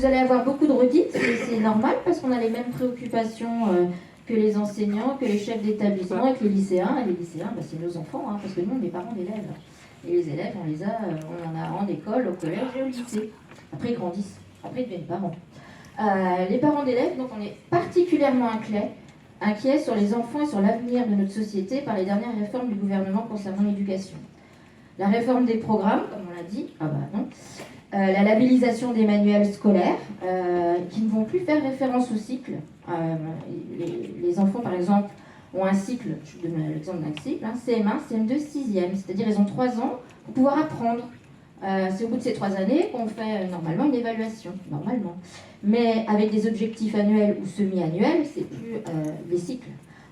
vous allez avoir beaucoup de redites, et c'est normal parce qu'on a les mêmes préoccupations que les enseignants, que les chefs d'établissement et que les lycéens. Et les lycéens, bah, c'est nos enfants, hein, parce que nous, on est parents d'élèves. Et les élèves, on en a en école, au collège et au lycée. Après, ils grandissent. Après, ils deviennent parents. Les parents d'élèves, donc on est particulièrement inquiets sur les enfants et sur l'avenir de notre société par les dernières réformes du gouvernement concernant l'éducation. La réforme des programmes, comme on l'a dit, la labellisation des manuels scolaires, qui ne vont plus faire référence au cycle. Les enfants, par exemple, ont un cycle, je vous donne l'exemple d'un cycle, CM1, CM2, 6e, c'est-à-dire ils ont 3 ans pour pouvoir apprendre. C'est au bout de ces 3 années qu'on fait normalement une évaluation, normalement. Mais avec des objectifs annuels ou semi-annuels, c'est plus les cycles.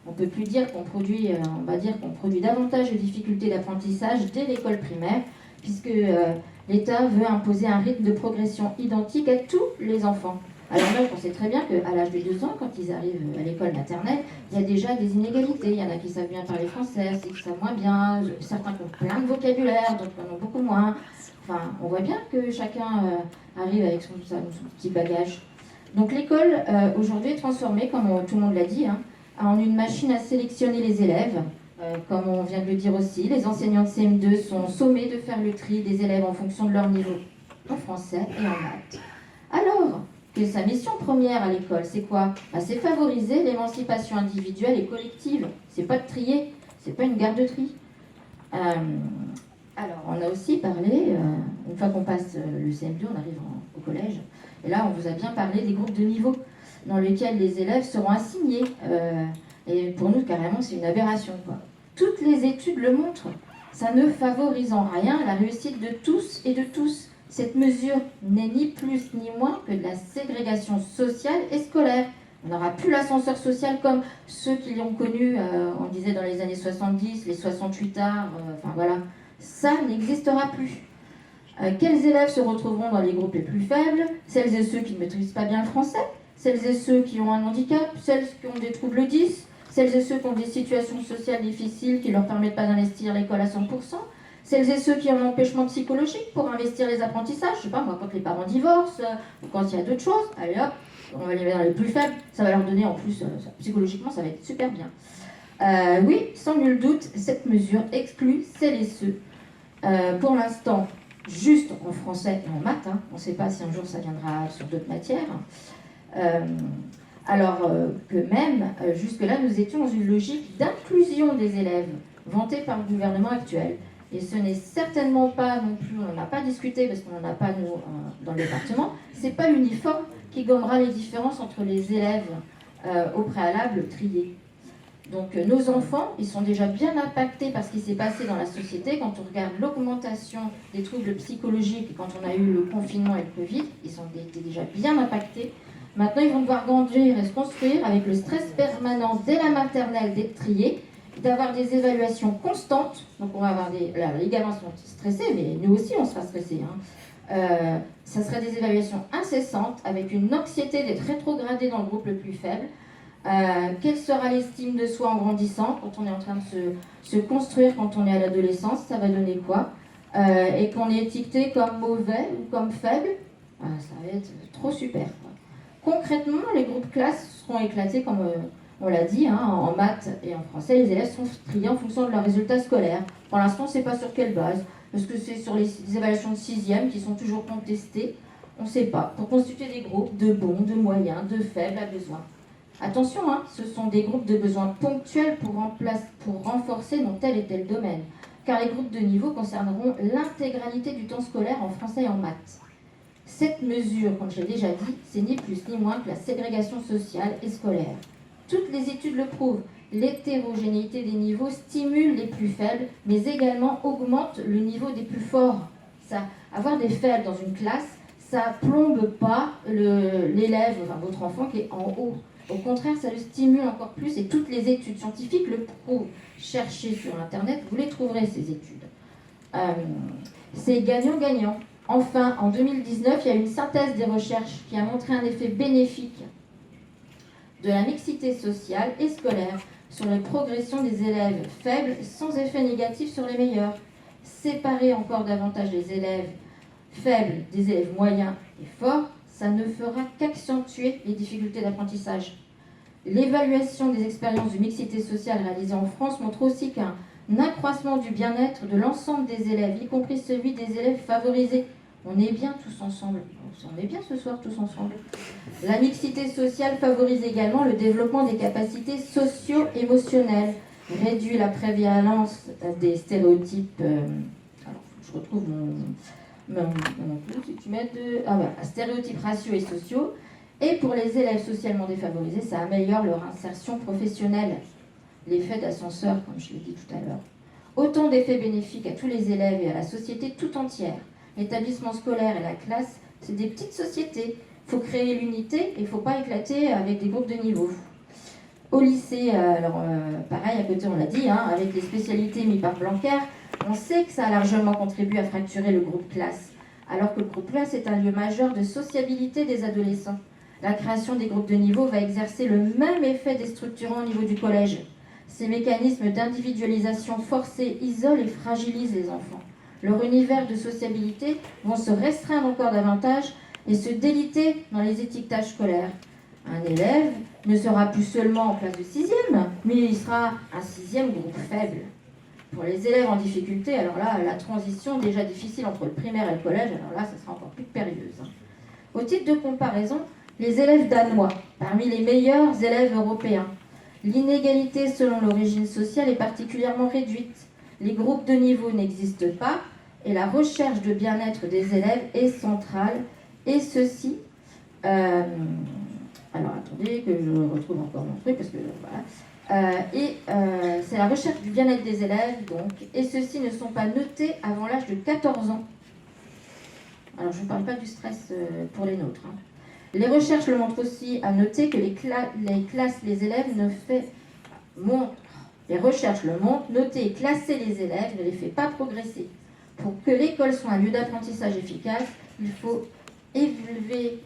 On ne peut plus dire qu'on produit, on va dire qu'on produit davantage de difficultés d'apprentissage dès l'école primaire, puisque l'État veut imposer un rythme de progression identique à tous les enfants. Alors même qu'on sait très bien qu'à l'âge de 2 ans, quand ils arrivent à l'école maternelle, il y a déjà des inégalités. Il y en a qui savent bien parler français, d'autres qui savent moins bien, certains qui ont plein de vocabulaire, d'autres qui en ont beaucoup moins. Enfin, on voit bien que chacun arrive avec son petit bagage. Donc l'école, aujourd'hui, est transformée, comme tout le monde l'a dit, en une machine à sélectionner les élèves. Comme on vient de le dire aussi, les enseignants de CM2 sont sommés de faire le tri des élèves en fonction de leur niveau en français et en maths. Alors que sa mission première à l'école, c'est quoi ? C'est favoriser l'émancipation individuelle et collective. C'est pas de trier, c'est pas une garde-tri. Alors, on a aussi parlé, une fois qu'on passe le CM2, on arrive au collège, et là, on vous a bien parlé des groupes de niveau dans lesquels les élèves seront assignés. Et pour nous, carrément, c'est une aberration, quoi. Toutes les études le montrent. Ça ne favorise en rien la réussite de tous et de tous. Cette mesure n'est ni plus ni moins que de la ségrégation sociale et scolaire. On n'aura plus l'ascenseur social comme ceux qui l'ont connu, on disait dans les années 70, les 68 arts, enfin voilà. Ça n'existera plus. Quels élèves se retrouveront dans les groupes les plus faibles ? Celles et ceux qui ne maîtrisent pas bien le français, celles et ceux qui ont un handicap, celles qui ont des troubles 10, celles et ceux qui ont des situations sociales difficiles qui ne leur permettent pas d'investir l'école à 100%, celles et ceux qui ont un empêchement psychologique pour investir les apprentissages, je sais pas moi, quand les parents divorcent, ou quand il y a d'autres choses, allez hop, on va les mettre dans les plus faibles, ça va leur donner en plus, psychologiquement, ça va être super bien. Oui, sans nul doute, cette mesure exclut celles et ceux, pour l'instant, juste en français et en maths, on ne sait pas si un jour ça viendra sur d'autres matières, alors que même, jusque-là, nous étions dans une logique d'inclusion des élèves, vantée par le gouvernement actuel. Et ce n'est certainement pas non plus, on n'en a pas discuté parce qu'on n'en a pas nous, dans le département, c'est pas l'uniforme qui gommera les différences entre les élèves au préalable triés. Donc nos enfants, ils sont déjà bien impactés par ce qui s'est passé dans la société. Quand on regarde l'augmentation des troubles psychologiques, et quand on a eu le confinement et le Covid, ils étaient déjà bien impactés. Maintenant, ils vont devoir grandir et se construire avec le stress permanent dès la maternelle d'être triés, d'avoir des évaluations constantes. Donc on va avoir les gamins sont stressés, mais nous aussi on sera stressés. Ça sera des évaluations incessantes avec une anxiété d'être rétrogradé dans le groupe le plus faible. Quelle sera l'estime de soi en grandissant quand on est en train de se construire, quand on est à l'adolescence, ça va donner quoi et qu'on est étiqueté comme mauvais ou comme faible, ça va être trop super, quoi. Concrètement, les groupes classes seront éclatés comme on l'a dit, en maths et en français. Les élèves sont triés en fonction de leurs résultats scolaires. Pour l'instant, on ne sait pas sur quelle base, parce que c'est sur les évaluations de 6e qui sont toujours contestées. On ne sait pas. Pour constituer des groupes de bons, de moyens, de faibles à besoin. Attention, ce sont des groupes de besoins ponctuels pour renforcer dans tel et tel domaine. Car les groupes de niveau concerneront l'intégralité du temps scolaire en français et en maths. Cette mesure, comme je l'ai déjà dit, c'est ni plus ni moins que la ségrégation sociale et scolaire. Toutes les études le prouvent. L'hétérogénéité des niveaux stimule les plus faibles, mais également augmente le niveau des plus forts. Avoir des faibles dans une classe, ça plombe pas l'élève, enfin votre enfant qui est en haut. Au contraire, ça le stimule encore plus et toutes les études scientifiques le prouvent. Cherchez sur Internet, vous les trouverez ces études. C'est gagnant-gagnant. Enfin, en 2019, il y a une synthèse des recherches qui a montré un effet bénéfique de la mixité sociale et scolaire sur la progression des élèves faibles sans effet négatif sur les meilleurs. Séparer encore davantage les élèves faibles des élèves moyens et forts, ça ne fera qu'accentuer les difficultés d'apprentissage. L'évaluation des expériences de mixité sociale réalisées en France montre aussi qu'un accroissement du bien-être de l'ensemble des élèves, y compris celui des élèves favorisés. On est bien tous ensemble. On est bien ce soir tous ensemble. La mixité sociale favorise également le développement des capacités socio-émotionnelles, réduit la prévalence des stéréotypes. Alors, je retrouve mon si tu mets stéréotypes raciaux et sociaux. Et pour les élèves socialement défavorisés, ça améliore leur insertion professionnelle. L'effet d'ascenseur, comme je l'ai dit tout à l'heure. Autant d'effets bénéfiques à tous les élèves et à la société tout entière. L'établissement scolaire et la classe, c'est des petites sociétés. Il faut créer l'unité et il ne faut pas éclater avec des groupes de niveau. Au lycée, pareil, à côté on l'a dit, avec les spécialités mises par Blanquer, on sait que ça a largement contribué à fracturer le groupe classe, alors que le groupe classe est un lieu majeur de sociabilité des adolescents. La création des groupes de niveau va exercer le même effet déstructurant au niveau du collège. Ces mécanismes d'individualisation forcée isolent et fragilisent les enfants. Leur univers de sociabilité vont se restreindre encore davantage et se déliter dans les étiquetages scolaires. Un élève ne sera plus seulement en classe de 6e, mais il sera un 6e groupe faible. Pour les élèves en difficulté, alors là, la transition déjà difficile entre le primaire et le collège, alors là, ça sera encore plus périlleuse. Au titre de comparaison, les élèves danois, parmi les meilleurs élèves européens. L'inégalité selon l'origine sociale est particulièrement réduite. Les groupes de niveau n'existent pas et la recherche de bien-être des élèves est centrale. Et ceci... alors attendez que je retrouve encore mon truc parce que voilà. C'est la recherche du bien-être des élèves, donc, et ceux-ci ne sont pas notés avant l'âge de 14 ans. Alors je ne parle pas du stress pour les nôtres. Les recherches le montrent aussi, à noter que les élèves les recherches le montrent, noter et classer les élèves ne les fait pas progresser. Pour que l'école soit un lieu d'apprentissage efficace, il faut éviter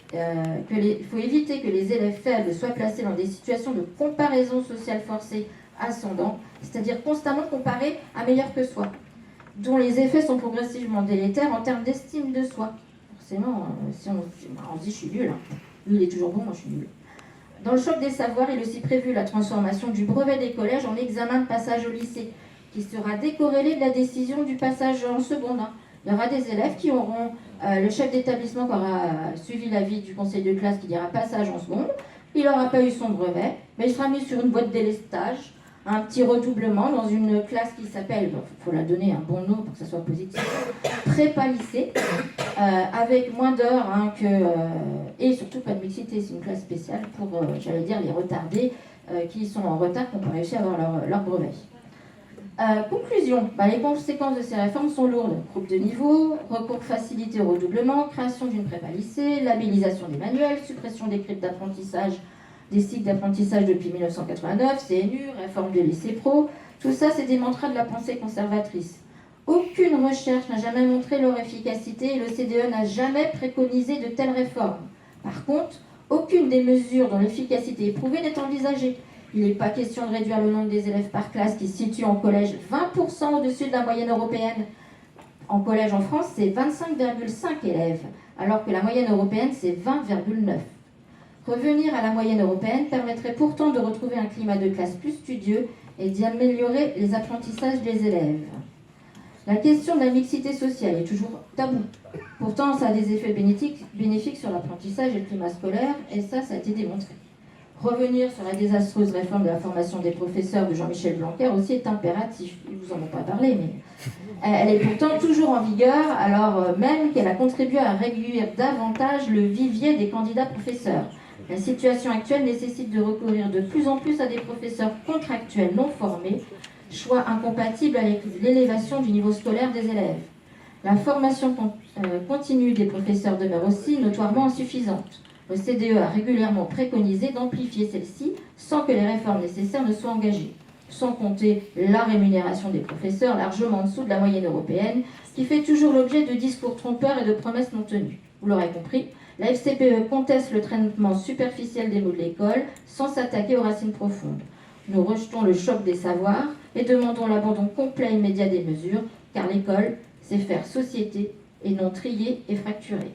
que les élèves faibles soient placés dans des situations de comparaison sociale forcée ascendant, c'est-à-dire constamment comparés à meilleurs que soi, dont les effets sont progressivement délétères en termes d'estime de soi. Forcément, si on se dit je suis nul, lui il est toujours bon, moi je suis nul. Dans le choc des savoirs, il est aussi prévu la transformation du brevet des collèges en examen de passage au lycée, qui sera décorrélé de la décision du passage en seconde. Il y aura des élèves qui auront le chef d'établissement qui aura suivi l'avis du conseil de classe qui dira passage en seconde. Il n'aura pas eu son brevet, mais il sera mis sur une boîte délestage, un petit redoublement dans une classe qui s'appelle, il faut la donner un bon nom pour que ça soit positif, prépa lycée, avec moins d'heures et surtout pas de mixité. C'est une classe spéciale pour, j'allais dire, les retardés qui sont en retard, qui n'ont pas réussi à avoir leur brevet. Conclusion, les conséquences de ces réformes sont lourdes. Groupe de niveau, recours facilité au redoublement, création d'une prépa lycée, labellisation des manuels, suppression des cryptes d'apprentissage, des cycles d'apprentissage depuis 1989, CNU, réforme de lycée pro. Tout ça, c'est des mantras de la pensée conservatrice. Aucune recherche n'a jamais montré leur efficacité et l'OCDE n'a jamais préconisé de telles réformes. Par contre, aucune des mesures dont l'efficacité est prouvée n'est envisagée. Il n'est pas question de réduire le nombre des élèves par classe qui se situe en collège 20% au-dessus de la moyenne européenne. En collège en France, c'est 25,5 élèves, alors que la moyenne européenne, c'est 20,9. Revenir à la moyenne européenne permettrait pourtant de retrouver un climat de classe plus studieux et d'y améliorer les apprentissages des élèves. La question de la mixité sociale est toujours taboue. Pourtant, ça a des effets bénéfiques sur l'apprentissage et le climat scolaire, et ça a été démontré. Revenir sur la désastreuse réforme de la formation des professeurs de Jean-Michel Blanquer aussi est impératif. Ils ne vous en ont pas parlé, mais elle est pourtant toujours en vigueur, alors même qu'elle a contribué à réduire davantage le vivier des candidats professeurs. La situation actuelle nécessite de recourir de plus en plus à des professeurs contractuels non formés, choix incompatible avec l'élévation du niveau scolaire des élèves. La formation continue des professeurs demeure aussi notoirement insuffisante. Le CDE a régulièrement préconisé d'amplifier celle-ci sans que les réformes nécessaires ne soient engagées. Sans compter la rémunération des professeurs largement en dessous de la moyenne européenne, qui fait toujours l'objet de discours trompeurs et de promesses non tenues. Vous l'aurez compris, la FCPE conteste le traitement superficiel des mots de l'école sans s'attaquer aux racines profondes. Nous rejetons le choc des savoirs et demandons l'abandon complet et immédiat des mesures, car l'école, c'est faire société et non trier et fracturer.